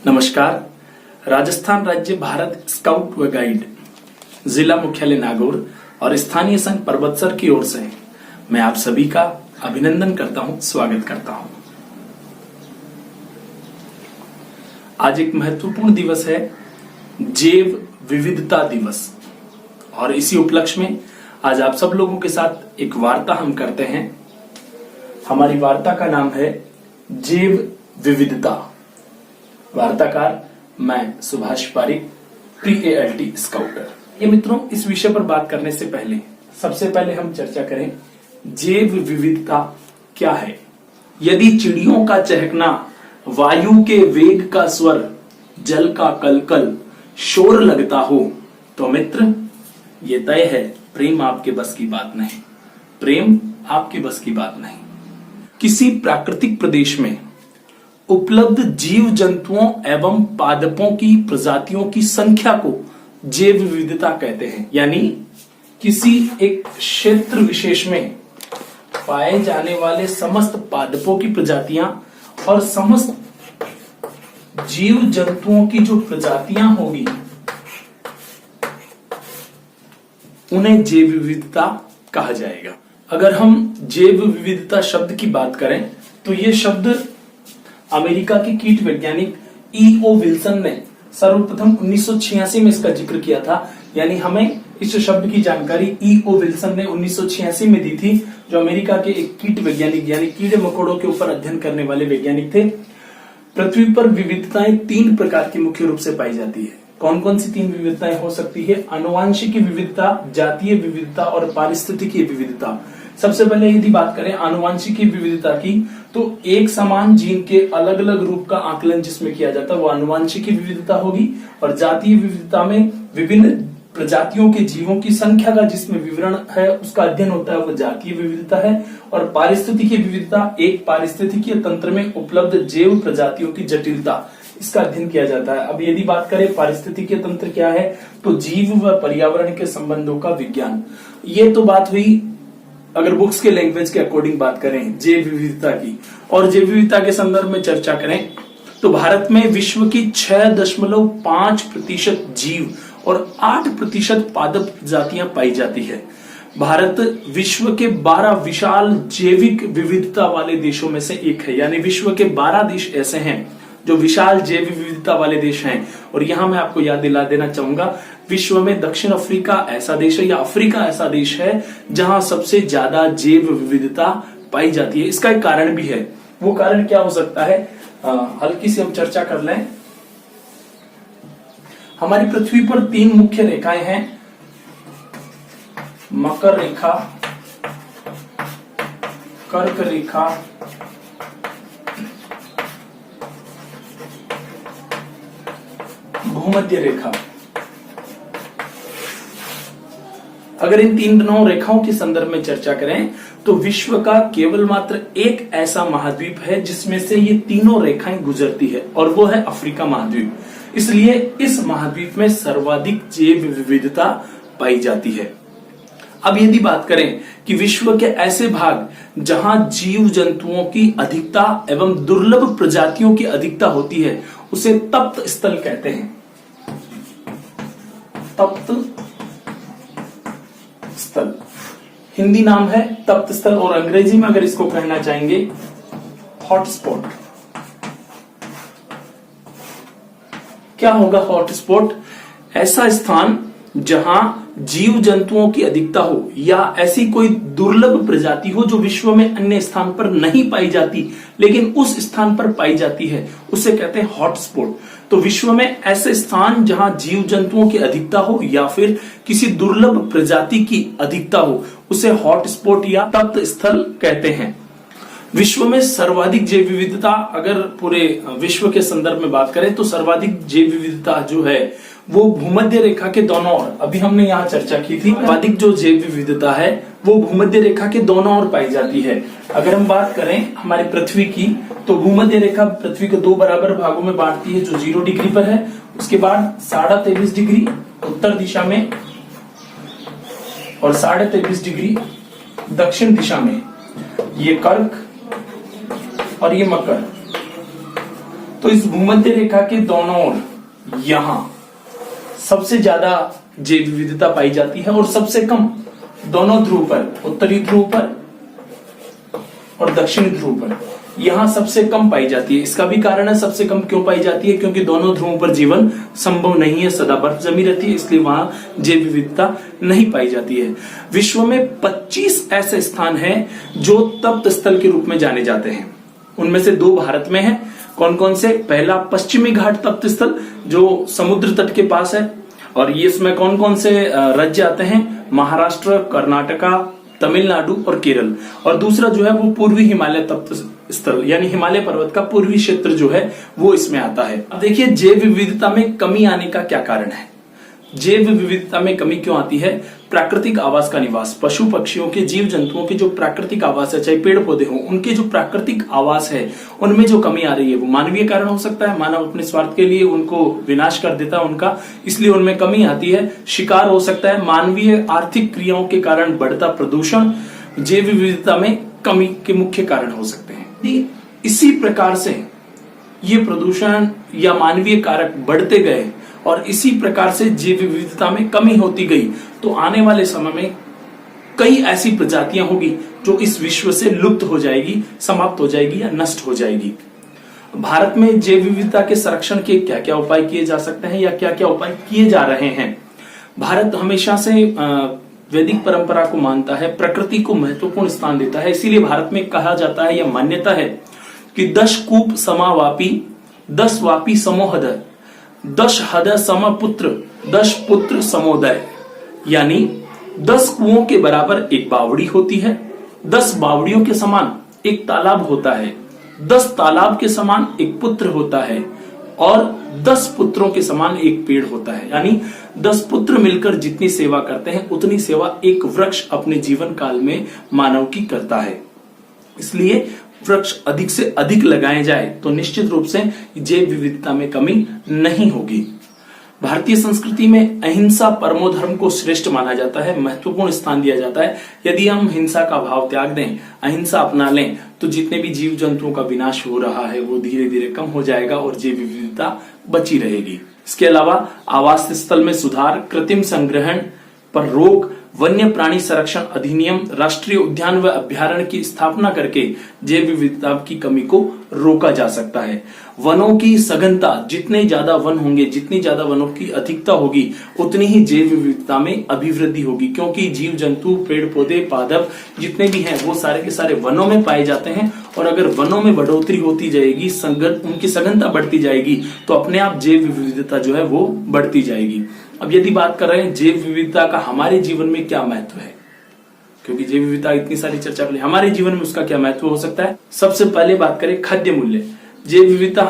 नमस्कार। राजस्थान राज्य भारत स्काउट व गाइड जिला मुख्यालय नागौर और स्थानीय संघ परबतसर की ओर से मैं आप सभी का अभिनंदन करता हूं, स्वागत करता हूं। आज एक महत्वपूर्ण दिवस है, जैव विविधता दिवस, और इसी उपलक्ष्य में आज आप सब लोगों के साथ एक वार्ता हम करते हैं। हमारी वार्ता का नाम है जैव विविधता। वार्ताकार मैं सुभाष पारिक, प्री-ALT स्काउटर। ये मित्रों, इस विषय पर बात करने से पहले सबसे पहले हम चर्चा करें जैव विविधता क्या है। यदि चिड़ियों का चहकना, वायु के वेग का स्वर, जल का कलकल, शोर लगता हो तो मित्र ये तय है, प्रेम आपके बस की बात नहीं। प्रेम आपके बस की बात नहीं। किसी प्राकृतिक प्रदेश में उपलब्ध जीव जंतुओं एवं पादपों की प्रजातियों की संख्या को जैव विविधता कहते हैं। यानी किसी एक क्षेत्र विशेष में पाए जाने वाले समस्त पादपों की प्रजातियां और समस्त जीव जंतुओं की जो प्रजातियां होगी उन्हें जैव विविधता कहा जाएगा। अगर हम जैव विविधता शब्द की बात करें तो यह शब्द अमेरिका के कीट वैज्ञानिक E.O. विल्सन ने सर्वप्रथम 1986 में इसका जिक्र किया था। यानी हमें इस शब्द की जानकारी E.O. विल्सन ने 1986 में दी थी, जो अमेरिका के एक कीट वैज्ञानिक यानी कीड़े मकोड़ों के ऊपर अध्ययन करने वाले वैज्ञानिक थे। पृथ्वी पर विविधताएं 3 प्रकार की मुख्य रूप से पाई जाती है। कौन कौन सी 3 विविधताएं हो सकती है? आनुवांशिक विविधता, जातीय विविधता और पारिस्थितिकीय विविधता। सबसे पहले यदि बात करें आनुवांशिक विविधता की, तो एक समान जीन के अलग अलग रूप का आकलन जिसमें किया जाता है वो आनुवांशिक विविधता होगी। और जातीय विविधता में विभिन्न प्रजातियों के जीवों की संख्या का जिसमें विवरण है उसका अध्ययन होता है, वो जातीय विविधता है। और पारिस्थितिकीय विविधता, एक पारिस्थितिकीय तंत्र में उपलब्ध जैव प्रजातियों की जटिलता, इसका अध्ययन किया जाता है। अब यदि बात करें पारिस्थितिकीय तंत्र क्या है, तो जीव व पर्यावरण के संबंधों का विज्ञान। ये तो बात हुई अगर बुक्स के लैंग्वेज के अकॉर्डिंग बात करें जैव विविधता की। और जैव विविधता के संदर्भ में चर्चा करें तो भारत में विश्व की 6.5% जीव और 8% पादप प्रजातियां पाई जाती है। भारत विश्व के 12 विशाल जैविक विविधता वाले देशों में से एक है। यानी विश्व के 12 देश ऐसे हैं जो विशाल जैव विविधता वाले देश हैं। और यहां मैं आपको याद दिला देना चाहूंगा, विश्व में दक्षिण अफ्रीका ऐसा देश है या अफ्रीका ऐसा देश है जहां सबसे ज्यादा जैव विविधता पाई जाती है। इसका एक कारण भी है। वो कारण क्या हो सकता है, हल्की सी हम चर्चा कर लें। हमारी पृथ्वी पर 3 मुख्य रेखाएं हैं, मकर रेखा, कर्क रेखा भूमध्य रेखा। अगर इन 3 रेखाओं के संदर्भ में चर्चा करें तो विश्व का केवल मात्र एक ऐसा महाद्वीप है जिसमें से ये 3 रेखाएं गुजरती है, और वो है अफ्रीका महाद्वीप। इसलिए इस महाद्वीप में सर्वाधिक जैव विविधता पाई जाती है। अब यदि बात करें कि विश्व के ऐसे भाग जहां जीव जंतुओं की अधिकता एवं दुर्लभ प्रजातियों की अधिकता होती है, उसे तप्त स्थल कहते हैं। तप्त स्थल हिंदी नाम है तप्त स्थल, और अंग्रेजी में अगर इसको कहना चाहेंगे हॉटस्पॉट। क्या होगा हॉटस्पॉट? ऐसा स्थान जहां जीव जंतुओं की अधिकता हो या ऐसी कोई दुर्लभ प्रजाति हो जो विश्व में अन्य स्थान पर नहीं पाई जाती लेकिन उस स्थान पर पाई जाती है, उसे कहते हैं हॉटस्पॉट। तो विश्व में ऐसे स्थान जहां जीव जंतुओं की अधिकता हो या फिर किसी दुर्लभ प्रजाति की अधिकता हो, उसे हॉटस्पॉट या तप्त स्थल कहते हैं। विश्व में सर्वाधिक जैव विविधता, अगर पूरे विश्व के संदर्भ में बात करें तो सर्वाधिक जैव विविधता जो है वो भूमध्य रेखा के दोनों ओर, अभी हमने यहाँ चर्चा की थी, सर्वाधिक जो जैव विविधता है वो भूमध्य रेखा के दोनों ओर पाई जाती है। अगर हम बात करें हमारी पृथ्वी की, तो भूमध्य रेखा पृथ्वी को 2 बराबर भागों में बांटती है, जो 0 डिग्री पर है। उसके बाद 23.5 डिग्री उत्तर दिशा में और 23.5 डिग्री दक्षिण दिशा में, ये कर्क और ये मकर। तो इस भूमध्य रेखा के दोनों ओर यहां सबसे ज्यादा जैव विविधता पाई जाती है और सबसे कम दोनों ध्रुव पर, उत्तरी ध्रुव पर और दक्षिणी ध्रुव पर यहां सबसे कम पाई जाती है। इसका भी कारण है सबसे कम क्यों पाई जाती है, क्योंकि दोनों ध्रुवों पर जीवन संभव नहीं है, सदा बर्फ जमी रहती है, इसलिए वहां जैव विविधता नहीं पाई जाती है। विश्व में 25 ऐसे स्थान हैं जो तप्त स्थल के रूप में जाने जाते हैं। उनमें से 2 भारत में है। कौन कौन से? पहला पश्चिमी घाट तप्त स्थल जो समुद्र तट के पास है, और ये इसमें कौन कौन से राज्य आते हैं? महाराष्ट्र, कर्नाटका, तमिलनाडु और केरल। और दूसरा जो है वो पूर्वी हिमालय तप्त स्थल, यानी हिमालय पर्वत का पूर्वी क्षेत्र जो है वो इसमें आता है। अब देखिए जैव विविधता में कमी आने का क्या कारण है। जैव विविधता में कमी क्यों आती है? प्राकृतिक आवास का निवास, पशु पक्षियों के, जीव जंतुओं के जो प्राकृतिक आवास है, चाहे पेड़ पौधे हो, उनके जो प्राकृतिक आवास है उनमें जो कमी आ रही है वो मानवीय कारण हो सकता है। मानव अपने स्वार्थ के लिए उनको विनाश कर देता है उनका, इसलिए उनमें कमी आती है। शिकार हो सकता है, मानवीय आर्थिक क्रियाओं के कारण बढ़ता प्रदूषण जैव विविधता में कमी के मुख्य कारण हो सकते हैं। इसी प्रकार से ये प्रदूषण या मानवीय कारक बढ़ते गए और इसी प्रकार से जैव विविधता में कमी होती गई, तो आने वाले समय में कई ऐसी प्रजातियां होगी जो इस विश्व से लुप्त हो जाएगी, समाप्त हो जाएगी या नष्ट हो जाएगी। भारत में जैव विविधता के संरक्षण के क्या क्या उपाय किए जा सकते हैं या क्या क्या उपाय किए जा रहे हैं। भारत हमेशा से वैदिक परंपरा को मानता है, प्रकृति को महत्वपूर्ण स्थान देता है, इसीलिए भारत में कहा जाता है, यह मान्यता है कि 10 कूप समावापी 10 वापी समोहद 10 हद समपुत्र 10 पुत्र समोदय, यानी 10 कुओं के बराबर एक बावड़ी होती है, 10 बावड़ियों के समान एक तालाब होता है, 10 तालाब के समान एक पुत्र होता है और 10 पुत्रों के समान एक पेड़ होता है। यानी 10 पुत्र मिलकर जितनी सेवा करते हैं उतनी सेवा एक वृक्ष अपने जीवन काल में मानव की करता है। इसलिए वृक्ष अधिक से अधिक लगाए जाए तो निश्चित रूप से जैव विविधता में कमी नहीं होगी। भारतीय संस्कृति में अहिंसा परमो धर्म को श्रेष्ठ माना जाता है, महत्वपूर्ण स्थान दिया जाता है। यदि हम हिंसा का भाव त्याग दें, अहिंसा अपना लें, तो जितने भी जीव जंतुओं का विनाश हो रहा है वो धीरे धीरे कम हो जाएगा और जैव विविधता बची रहेगी। इसके अलावा आवास स्थल में सुधार, कृत्रिम संग्रहण पर रोक, वन्य प्राणी संरक्षण अधिनियम, राष्ट्रीय उद्यान व अभ्यारण्य की स्थापना करके जैव विविधता की कमी को रोका जा सकता है। वनों की सघनता, जितने ज्यादा वन होंगे, जितनी ज्यादा वनों की अधिकता होगी, उतनी ही जैव विविधता में अभिवृद्धि होगी, क्योंकि जीव जंतु, पेड़ पौधे, पादप जितने भी हैं वो सारे के सारे वनों में पाए जाते हैं। और अगर वनों में बढ़ोतरी होती जाएगी, उनकी सघनता बढ़ती जाएगी, तो अपने आप जैव विविधता जो है वो बढ़ती जाएगी। अब यदि बात कर रहे हैं जैव विविधता का हमारे जीवन में क्या महत्व है, क्योंकि जैव विविधता इतनी सारी चर्चा के लिए हमारे जीवन में उसका क्या महत्व हो सकता है। सबसे पहले बात करें खाद्य मूल्य। जैव विविधता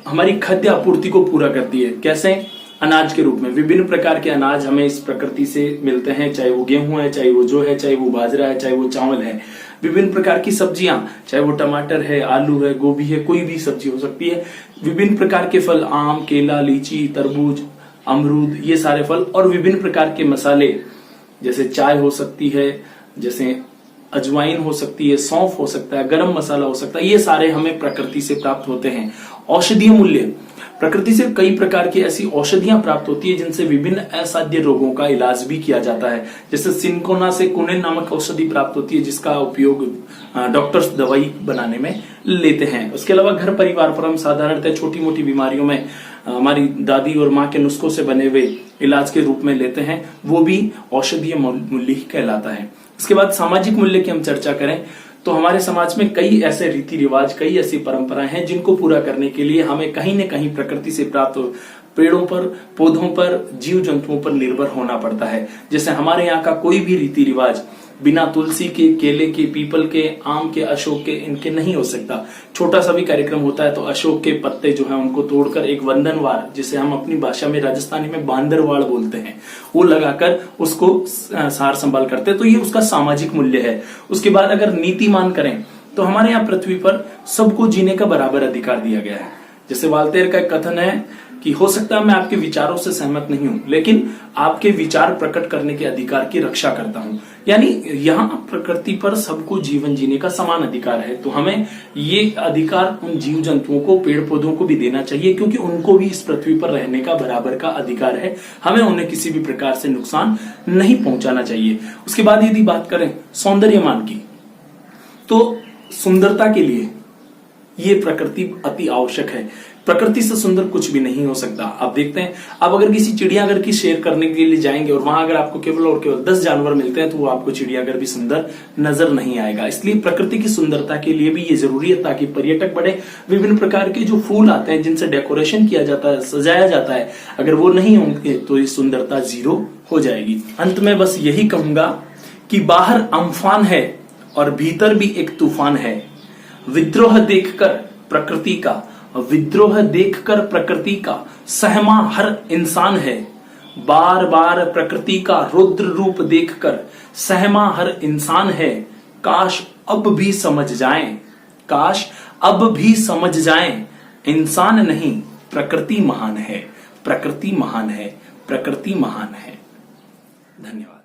हमारी खाद्य आपूर्ति को पूरा करती है। कैसे? अनाज के रूप में विभिन्न प्रकार के अनाज हमें इस प्रकृति से मिलते हैं, चाहे वो गेहूं है, चाहे वो जौ है, चाहे वो बाजरा है, चाहे वो चावल है। विभिन्न प्रकार की सब्जियां, चाहे वो टमाटर है, आलू है, गोभी है, कोई भी सब्जी हो सकती है। विभिन्न प्रकार के फल, आम, केला, लीची, तरबूज, अमरूद, ये सारे फल, और विभिन्न प्रकार के मसाले, जैसे चाय हो सकती है, जैसे अजवाइन हो सकती है, सौंफ हो सकता है, गरम मसाला हो सकता है, ये सारे हमें प्रकृति से प्राप्त होते हैं। औषधीय मूल्य, प्रकृति से कई प्रकार की ऐसी औषधियां प्राप्त होती है जिनसे विभिन्न असाध्य रोगों का इलाज भी किया जाता है। जैसे सिनकोना से कुनिन नामक औषधि प्राप्त होती है जिसका उपयोग डॉक्टर्स दवाई बनाने में लेते हैं। उसके अलावा घर परिवार पर हम साधारणतः छोटी मोटी बीमारियों में हमारी दादी और माँ के नुस्खों से बने हुए इलाज के रूप में लेते हैं, वो भी औषधीय मूल्य ही कहलाता है। इसके बाद सामाजिक मूल्य की हम चर्चा करें तो हमारे समाज में कई ऐसे रीति रिवाज, कई ऐसी परंपराएं हैं जिनको पूरा करने के लिए हमें कहीं न कहीं प्रकृति से प्राप्त पेड़ों पर, पौधों पर, जीव जंतुओं पर निर्भर होना पड़ता है। जैसे हमारे यहाँ का कोई भी रीति रिवाज बिना तुलसी के, केले के, पीपल के, आम के, अशोक के, इनके नहीं हो सकता। छोटा सा भी कार्यक्रम होता है तो अशोक के पत्ते जो है उनको तोड़कर एक वंदनवार, जिसे हम अपनी भाषा में राजस्थानी में बांदरवाड़ बोलते हैं, वो लगाकर उसको सार संभाल करते हैं। तो ये उसका सामाजिक मूल्य है। उसके बाद अगर नीतिमान करें तो हमारे यहाँ पृथ्वी पर सबको जीने का बराबर अधिकार दिया गया है। जैसे वाल्तेयर का एक कथन है कि हो सकता है मैं आपके विचारों से सहमत नहीं हूं, लेकिन आपके विचार प्रकट करने के अधिकार की रक्षा करता हूं। यानी यहां प्रकृति पर सबको जीवन जीने का समान अधिकार है, तो हमें ये अधिकार उन जीव जंतुओं को, पेड़ पौधों को भी देना चाहिए, क्योंकि उनको भी इस पृथ्वी पर रहने का बराबर का अधिकार है। हमें उन्हें किसी भी प्रकार से नुकसान नहीं पहुंचाना चाहिए। उसके बाद यदि बात करें सौंदर्यमान की, तो सुंदरता के लिए ये प्रकृति अति आवश्यक है। प्रकृति से सुंदर कुछ भी नहीं हो सकता। आप देखते हैं, आप अगर किसी चिड़ियाघर की सैर करने के लिए जाएंगे और वहां अगर आपको केवल और केवल 10 जानवर मिलते हैं, तो वो आपको चिड़ियाघर भी सुंदर नजर नहीं आएगा। इसलिए प्रकृति की सुंदरता के लिए भी ये जरूरी है, ताकि पर्यटक बढ़े। विभिन्न प्रकार के जो फूल आते हैं जिनसे डेकोरेशन किया जाता है, सजाया जाता है, अगर वो नहीं होंगे तो ये सुंदरता जीरो हो जाएगी। अंत में बस यही कहूंगा कि बाहर अम्फान है और भीतर भी एक तूफान है। विद्रोह देखकर प्रकृति का सहमा हर इंसान है। बार बार प्रकृति का रौद्र रूप देखकर सहमा हर इंसान है। काश अब भी समझ जाएं, इंसान नहीं प्रकृति महान है, प्रकृति महान है, प्रकृति महान है। धन्यवाद।